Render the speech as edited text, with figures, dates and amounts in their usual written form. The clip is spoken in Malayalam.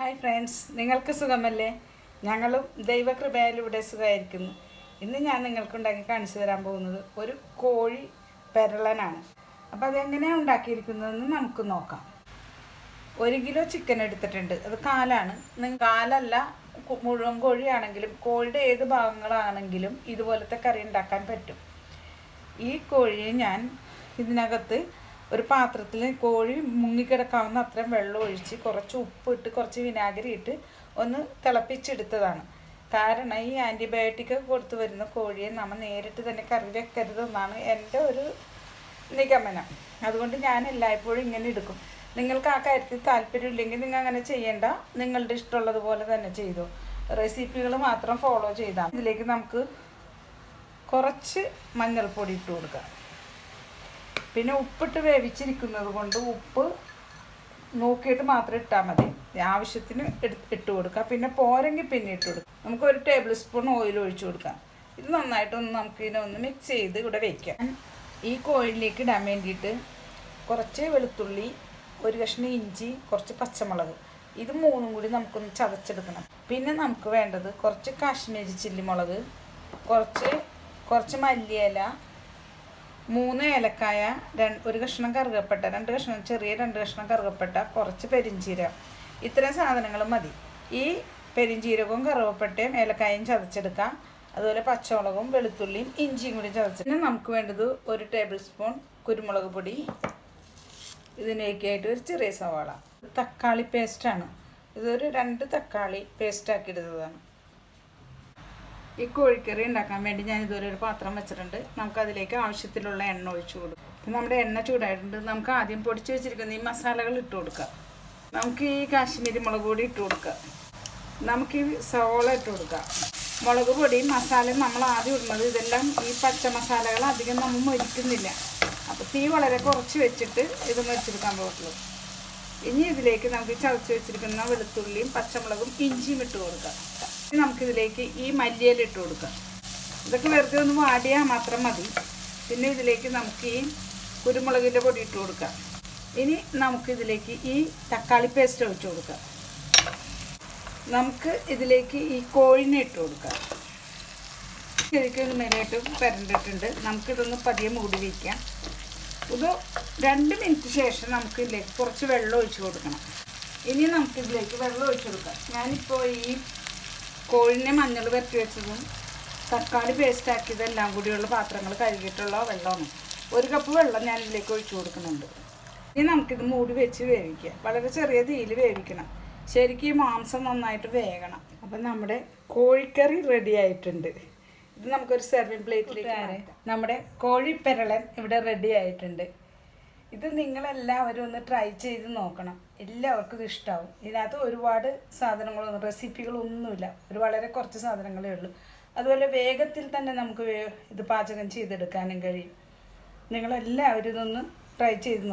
ഹായ് ഫ്രണ്ട്സ്, നിങ്ങൾക്ക് സുഖമല്ലേ? ഞങ്ങളും ദൈവകൃപയിലൂടെ സുഖമായിരിക്കുന്നു. ഇന്ന് ഞാൻ നിങ്ങൾക്കുണ്ടാക്കി കാണിച്ചു തരാൻ പോകുന്നത് ഒരു കോഴി പെരളനാണ്. അപ്പോൾ അതെങ്ങനെയാണ് ഉണ്ടാക്കിയിരിക്കുന്നതെന്ന് നമുക്ക് നോക്കാം. 1 കിലോ ചിക്കൻ എടുത്തിട്ടുണ്ട്. അത് കാലാണ്. കാലല്ല, മുഴുവൻ കോഴിയാണെങ്കിലും കോഴിയുടെ ഏത് ഭാഗങ്ങളാണെങ്കിലും ഇതുപോലത്തെ കറി ഉണ്ടാക്കാൻ പറ്റും. ഈ കോഴിയെ ഞാൻ ഇതിനകത്ത് ഒരു പാത്രത്തിൽ കോഴി മുങ്ങിക്കിടക്കാവുന്ന അത്രയും വെള്ളം ഒഴിച്ച് കുറച്ച് ഉപ്പിട്ട് കുറച്ച് വിനാഗിരി ഇട്ട് ഒന്ന് തിളപ്പിച്ചെടുത്തതാണ്. കാരണം ഈ ആൻറ്റിബയോട്ടിക് കൊടുത്തു വരുന്ന കോഴിയെ നമ്മൾ നേരിട്ട് തന്നെ കറി വെക്കരുതെന്നാണ് എൻ്റെ ഒരു നിഗമനം. അതുകൊണ്ട് ഞാൻ എല്ലായ്പ്പോഴും ഇങ്ങനെ എടുക്കും. നിങ്ങൾക്ക് ആ കാര്യത്തിൽ താല്പര്യമില്ലെങ്കിൽ നിങ്ങൾ അങ്ങനെ ചെയ്യേണ്ട. നിങ്ങളുടെ ഇഷ്ടമുള്ളതുപോലെ തന്നെ ചെയ്തു. റെസിപ്പികൾ മാത്രം ഫോളോ ചെയ്താൽ. ഇതിലേക്ക് നമുക്ക് കുറച്ച് മഞ്ഞൾപ്പൊടി ഇട്ട് കൊടുക്കാം. പിന്നെ ഉപ്പിട്ട് വേവിച്ചിരിക്കുന്നത് കൊണ്ട് ഉപ്പ് നോക്കിയിട്ട് മാത്രം ഇട്ടാൽ മതി. ആവശ്യത്തിന് ഇട്ട് കൊടുക്കുക. പിന്നെ പോരെങ്കിൽ പിന്നെ ഇട്ട് കൊടുക്കുക. നമുക്ക് 1 ടേബിൾ സ്പൂൺ ഓയിൽ ഒഴിച്ചു കൊടുക്കാം. ഇത് നന്നായിട്ടൊന്ന് നമുക്കിതിനൊന്ന് മിക്സ് ചെയ്ത് ഇവിടെ വയ്ക്കാം. ഈ കോഴിയിലേക്ക് ഇടാൻ വേണ്ടിയിട്ട് കുറച്ച് വെളുത്തുള്ളി, 1 കഷ്ണം ഇഞ്ചി, കുറച്ച് പച്ചമുളക്, ഇത് 3ഉം കൂടി നമുക്കൊന്ന് ചതച്ചെടുക്കണം. പിന്നെ നമുക്ക് വേണ്ടത് കുറച്ച് കാശ്മീരി ചില്ലി മുളക്, കുറച്ച് മല്ലിയില, 3 ഏലക്കായ, 1 കഷ്ണം കറുകപ്പട്ട, 2 കഷ്ണം കറുകപ്പട്ട, കുറച്ച് പെരിഞ്ചീരകം. ഇത്രയും സാധനങ്ങൾ മതി. ഈ പെരിഞ്ചീരകവും കറുകപ്പട്ടയും ഏലക്കായും ചതച്ചെടുക്കാം. അതുപോലെ പച്ചമുളകും വെളുത്തുള്ളിയും ഇഞ്ചിയും കൂടി ചതച്ച്. പിന്നെ നമുക്ക് വേണ്ടത് 1 ടേബിൾ സ്പൂൺ കുരുമുളക് പൊടി, ഇതിലേക്കായിട്ട് ഒരു ചെറിയ സവാള, തക്കാളി പേസ്റ്റാണ്. ഇതൊരു 2 തക്കാളി പേസ്റ്റാക്കി എടുത്തതാണ്. ഈ കോഴിക്കറി ഉണ്ടാക്കാൻ വേണ്ടി ഞാൻ ഇതുപോലെ ഒരു പാത്രം വെച്ചിട്ടുണ്ട്. നമുക്കതിലേക്ക് ആവശ്യത്തിലുള്ള എണ്ണ ഒഴിച്ചു കൊടുക്കും. നമ്മുടെ എണ്ണ ചൂടായിട്ടുണ്ട്. നമുക്ക് ആദ്യം പൊടിച്ച് വെച്ചിരിക്കുന്ന ഈ മസാലകൾ ഇട്ട് കൊടുക്കാം. നമുക്ക് ഈ കാശ്മീരി മുളക് പൊടി ഇട്ട് കൊടുക്കാം. നമുക്ക് ഈ സവോള ഇട്ട് കൊടുക്കാം. മുളക് പൊടിയും മസാലയും നമ്മൾ ആദ്യം ഇടുന്നത്. ഇതെല്ലാം ഈ പച്ച മസാലകൾ അധികം നമ്മൾ മൊരിക്കുന്നില്ല. അപ്പോൾ തീ വളരെ കുറച്ച് വെച്ചിട്ട് ഇത് മൊരിച്ചെടുക്കാൻ പറ്റുള്ളൂ. ഇനി ഇതിലേക്ക് നമുക്ക് ചതച്ച് വെച്ചിരിക്കുന്ന വെളുത്തുള്ളിയും പച്ചമുളകും ഇഞ്ചിയും ഇട്ട് കൊടുക്കാം. നമുക്കിതിലേക്ക് ഈ മല്ലിയില ഇട്ട് കൊടുക്കാം. ഇതൊക്കെ വെറുതെ ഒന്ന് വാടിയാൽ മാത്രം മതി. പിന്നെ ഇതിലേക്ക് നമുക്ക് ഈ കുരുമുളകിൻ്റെ പൊടി ഇട്ട് കൊടുക്കാം. ഇനി നമുക്കിതിലേക്ക് ഈ തക്കാളി പേസ്റ്റ് ഒഴിച്ച് കൊടുക്കാം. നമുക്ക് ഇതിലേക്ക് ഈ കോഴിനെ ഇട്ട് കൊടുക്കാം. ശരിക്കും മേലായിട്ട് പരണ്ടിട്ടുണ്ട്. നമുക്കിതൊന്ന് പതിയെ മൂടി വയ്ക്കാം. ഇത് 2 മിനിറ്റ് ശേഷം നമുക്കിതിലേക്ക് കുറച്ച് വെള്ളം ഒഴിച്ച് കൊടുക്കണം. ഇനി നമുക്കിതിലേക്ക് വെള്ളം ഒഴിച്ച് കൊടുക്കാം. ഞാനിപ്പോൾ ഈ കോഴിനെ മഞ്ഞൾ വരട്ടി വെച്ചതും തക്കാളി പേസ്റ്റാക്കിയതെല്ലാം കൂടിയുള്ള പാത്രങ്ങൾ കഴുകിയിട്ടുള്ള വെള്ളമാണ്. 1 കപ്പ് വെള്ളം ഞാൻ ഇതിലേക്ക് ഒഴിച്ചു കൊടുക്കുന്നുണ്ട്. ഇനി നമുക്കിത് മൂടി വെച്ച് വേവിക്കുക. വളരെ ചെറിയ തീയിൽ വേവിക്കണം. ശരിക്കും ഈ മാംസം നന്നായിട്ട് വേകണം. അപ്പം നമ്മുടെ കോഴിക്കറി റെഡി ആയിട്ടുണ്ട്. ഇത് നമുക്കൊരു സെർവിങ് പ്ലേറ്റിലേക്ക്. നമ്മുടെ കോഴിപ്പെരളൻ ഇവിടെ റെഡി ആയിട്ടുണ്ട്. ഇത് നിങ്ങളെല്ലാവരും ഒന്ന് ട്രൈ ചെയ്ത് നോക്കണം. എല്ലാവർക്കും ഇത് ഇഷ്ടമാവും. ഇതിനകത്ത് ഒരുപാട് സാധനങ്ങളൊന്നും റെസിപ്പികളൊന്നുമില്ല. വളരെ കുറച്ച് സാധനങ്ങളേ ഉള്ളൂ. അതുപോലെ വേഗത്തിൽ തന്നെ നമുക്ക് ഇത് പാചകം ചെയ്തെടുക്കാനും കഴിയും. നിങ്ങളെല്ലാവരും ഇതൊന്ന് ട്രൈ ചെയ്ത്